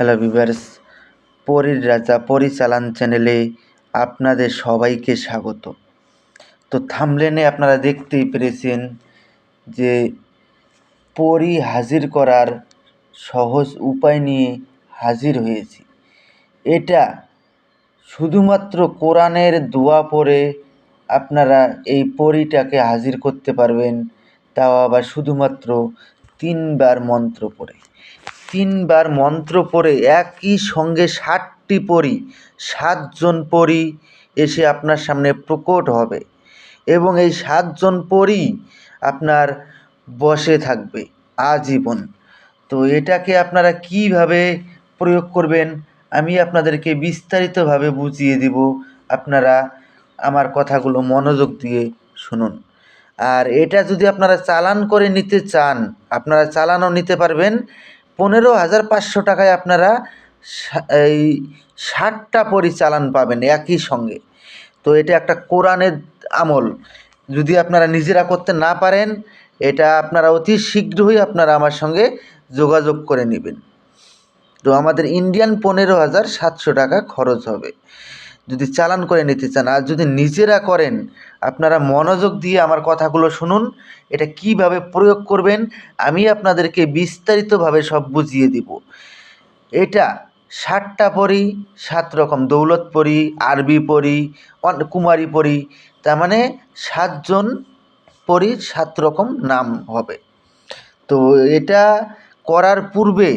Hello viewers, পরীর রাজা পরিচালন চ্যানেলে আপনাদের সবাইকে স্বাগত। তো থাম্বনেলে আপনারা দেখতেই পেরেছেন যে পরী হাজির করার সহজ উপায় নিয়ে হাজির হয়েছি। এটা শুধুমাত্র কোরআনের দোয়া পড়ে আপনারা এই পরীটাকে হাজির করতে পারবেন, তাও আবার শুধুমাত্র 3 বার মন্ত্র পড়ে। 3 বার মন্ত্র পড়ে একই সঙ্গে 7টি পরী, 7 জন পরী এসে আপনার সামনে প্রকট হবে এবং এই 7 জন পরী আপনার বশে থাকবে আজীবন। তো এটাকে আপনারা কীভাবে প্রয়োগ করবেন আমি আপনাদেরকে বিস্তারিতভাবে বুঝিয়ে দেব। আপনারা আমার কথাগুলো মনোযোগ দিয়ে শুনুন। আর এটা যদি আপনারা চালান করে নিতে চান, আপনারা চালানও নিতে পারবেন। 15,500 টাকায় আপনারা এই 7টা চালান পাবেন একই সঙ্গে। তো এটা একটা কোরআনের আমল। যদি আপনারা নিজেরা করতে না পারেন, এটা আপনারা অতি শীঘ্রই আপনারা আমার সঙ্গে যোগাযোগ করে নেবেন। তো আমাদের ইন্ডিয়ান 15,700 টাকা খরচ হবে যদি চালান করে নিতে চান। আর যদি নিজেরা করেন, আপনারা মনোযোগ দিয়ে আমার কথাগুলো শুনুন। এটা কিভাবে প্রয়োগ করবেন আমি আপনাদেরকে বিস্তারিতভাবে সব বুঝিয়ে দিব। এটা 7টা পরী, 7 রকম দৌলত পরী, আরবি পরী, কুমারী পরী, তার মানে 7 জন পরীর 7 রকম নাম হবে। তো এটা করার পূর্বে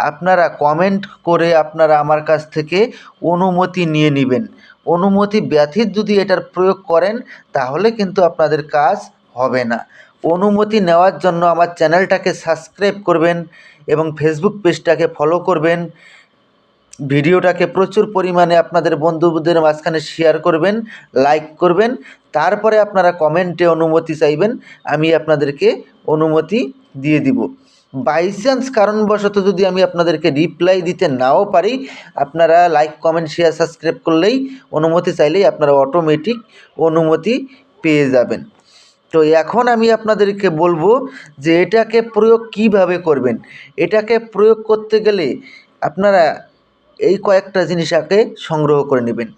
আপনারা কমেন্ট করে আপনারা আমার কাছ থেকে অনুমতি নিয়ে নেবেন। অনুমতি ব্যতীত যদি এটার প্রয়োগ করেন তাহলে কিন্তু আপনাদের কাজ হবে না। অনুমতি নেওয়ার জন্য আমার চ্যানেলটাকে সাবস্ক্রাইব করবেন এবং ফেসবুক পেজটাকে ফলো করবেন। ভিডিওটাকে প্রচুর পরিমাণে আপনাদের বন্ধুদের মাঝখানে শেয়ার করবেন, লাইক করবেন। তারপরে আপনারা কমেন্টে অনুমতি চাইবেন, আমি আপনাদেরকে অনুমতি দিয়ে দিব। বাই চান্স কারণবশত যদি আমি আপনাদেরকে রিপ্লাই দিতে নাও পারি, আপনারা লাইক, কমেন্ট, শেয়ার, সাবস্ক্রাইব করলেই, অনুমতি চাইলেই আপনারা অটোমেটিক অনুমতি পেয়ে যাবেন। তো এখন আমি আপনাদেরকে বলবো যে এটাকে প্রয়োগ কিভাবে করবেন। এটাকে প্রয়োগ করতে গেলে আপনারা এই কয়েকটা জিনিস আগে সংগ্রহ করে নেবেন।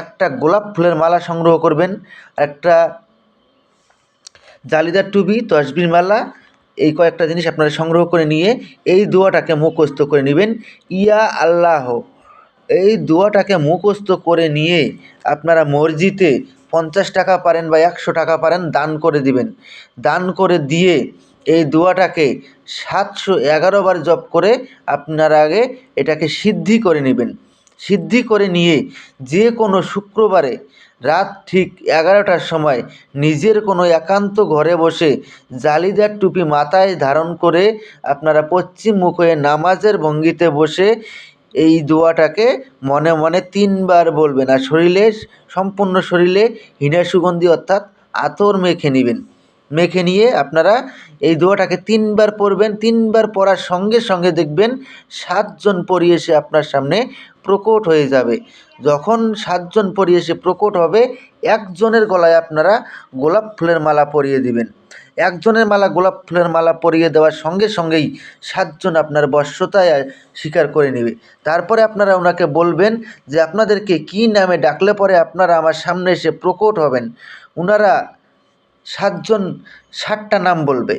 একটা গোলাপ ফুলের মালা সংগ্রহ করবেন, একটা জালিদার টুপি, তসবির মালা, এই কয়েকটা জিনিস আপনারা সংগ্রহ করে নিয়ে এই দোয়াটাকে মুখস্থ করে নেবেন, ইয়া আল্লাহ। এই দোয়াটাকে মুখস্থ করে নিয়ে আপনারা মসজিদে 50 টাকা পারেন বা 100 টাকা পারেন দান করে দিবেন। দান করে দিয়ে এই দোয়াটাকে 711 বার জপ করে আপনারা আগে এটাকে সিদ্ধি করে নেবেন। সিদ্ধি করে নিয়ে যে কোনো শুক্রবারে রাত ঠিক 11টার সময় নিজের কোনো একান্ত ঘরে বসে জালিদার টুপি মাথায় ধারণ করে আপনারা পশ্চিম মুখ হয়ে নামাজের ভঙ্গিতে বসে এই দোয়াটাকে মনে মনে 3 বার বলবেন। আর শরীরে, সম্পূর্ণ শরীরে হিনা সুগন্ধি অর্থাৎ আতর মেখে নেবেন। মেখে নিয়ে আপনারা এই দোয়াটাকে 3 বার পড়বেন। 3 বার পড়ার সঙ্গে সঙ্গে দেখবেন 7 জন পরী এসে আপনার সামনে প্রকট হয়ে যাবে। যখন 7 জন পরী এসে প্রকট হবে, একজনের গলায় আপনারা গোলাপ ফুলের মালা পরিয়ে দিবেন। একজনের মালা গোলাপ ফুলের মালা পরিয়ে দেওয়ার সঙ্গে সঙ্গেই 7 জন আপনার বশ্যতায় স্বীকার করে নেবে। তারপরে আপনারা ওনাকে বলবেন যে আপনাদেরকে কী নামে ডাকলে পরে আপনারা আমার সামনে এসে প্রকট হবেন। ওনারা 7 জন 7টা নাম বলবে,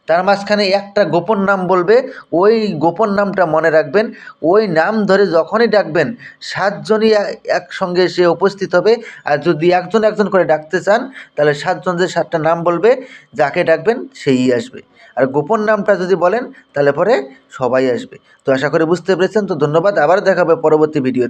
তার মাঝখানে একটা গোপন নাম বলবে। ওই গোপন নামটা মনে রাখবেন। ওই নাম ধরে যখনই ডাকবেন 7 জনই একসঙ্গে এসে উপস্থিত হবে। আর যদি একজন একজন করে ডাকতে চান তাহলে 7 জন যে 7টা নাম বলবে, যাকে ডাকবেন সেই আসবে। আর গোপন নামটা যদি বলেন তাহলে পরে সবাই আসবে। তো আশা করি বুঝতে পেরেছেন। তো ধন্যবাদ, আবার দেখা হবে পরবর্তী ভিডিওতে।